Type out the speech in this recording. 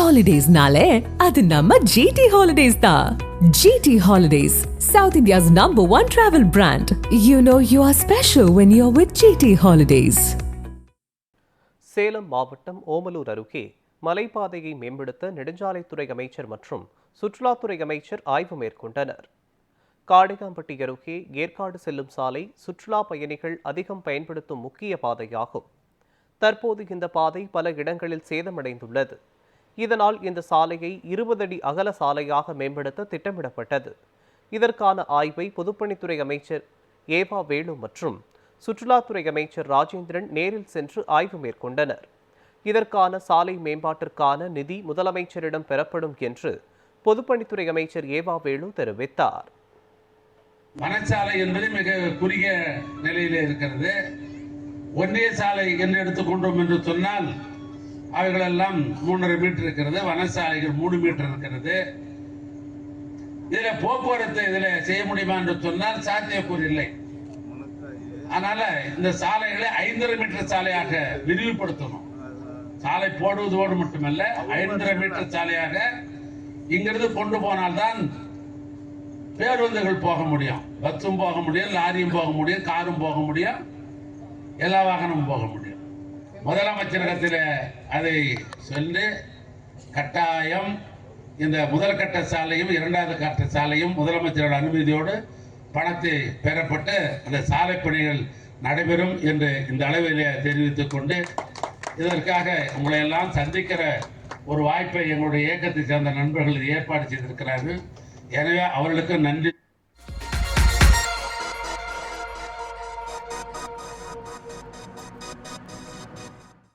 Holidays-nale, adu namma GT Holidays da. GT Holidays, South India's #1 travel brand. You know you are special when you're with GT Holidays. Salem மாவட்டம் ஓமலூர் அருகே மலைப்பாதையை மேம்படுத்த நெடுஞ்சாலைத்துறை அமைச்சர் மற்றும் சுற்றுலாத்துறை அமைச்சர் ஆய்வு மேற்கொண்டனர். காடிகாம்பட்டி அருகே ஏற்காடு செல்லும் சாலை சுற்றுலா பயணிகள் அதிகம் பயன்படுத்தும் முக்கிய பாதையாகும். தற்போது இந்த பாதை பல இடங்களில் சேதமடைந்துள்ளது. இதனால் இந்த சாலையை 20 அடி அகல சாலையாக மேம்படுத்த திட்டமிடப்பட்டது. இதற்கான ஆய்வை பொதுப்பணித்துறை அமைச்சர் ஏவா வேலு மற்றும் சுற்றுலாத்துறை அமைச்சர் ராஜேந்திரன் நேரில் சென்று ஆய்வு மேற்கொண்டனர். இதற்கான சாலை மேம்பாட்டிற்கான நிதி முதலமைச்சரிடம் பெறப்படும் என்று பொதுப்பணித்துறை அமைச்சர் ஏவா வேலு தெரிவித்தார். வனச்சாலை என்பது மிக குறுகிய நிலையிலே இருக்கிறது. ஒன்றிய சாலை என்று எடுத்துக்கொண்டோம் என்று சொன்னால் அவைகளெல்லாம் 3.5 மீட்டர் இருக்கிறது. வனசாலைகள் 3 மீட்டர் இருக்கிறது. இதில் போக்குவரத்து இதில் செய்ய முடியுமா என்று சொன்னால் சாத்தியக்கூறு இல்லை. அதனால இந்த சாலைகளை 5.5 மீட்டர் சாலையாக விரிவுபடுத்தணும். சாலை போடுவதோடு மட்டுமல்ல, 5.5 மீட்டர் சாலையாக இங்கிருந்து கொண்டு போனால்தான் பேருந்துகள் போக முடியும், பஸ்ஸும் போக முடியும், லாரியும் போக முடியும், காரும் போக முடியும், எல்லா வாகனமும் போக முடியும். முதலமைச்சரிடத்தில் அதை சொல்லி கட்டாயம் இந்த முதல் கட்ட சாலையும் 2வது கட்ட சாலையும் முதலமைச்சரோட அனுமதியோடு பணத்தை பெறப்பட்டு அந்த சாலை பணிகள் நடைபெறும் என்று இந்த அளவில் தெரிவித்துக் கொண்டு, இதற்காக உங்களை எல்லாம் சந்திக்கிற ஒரு வாய்ப்பை எங்களுடைய இயக்கத்தை சேர்ந்த நண்பர்கள் ஏற்பாடு செய்திருக்கிறார்கள். எனவே அவர்களுக்கு நன்றி.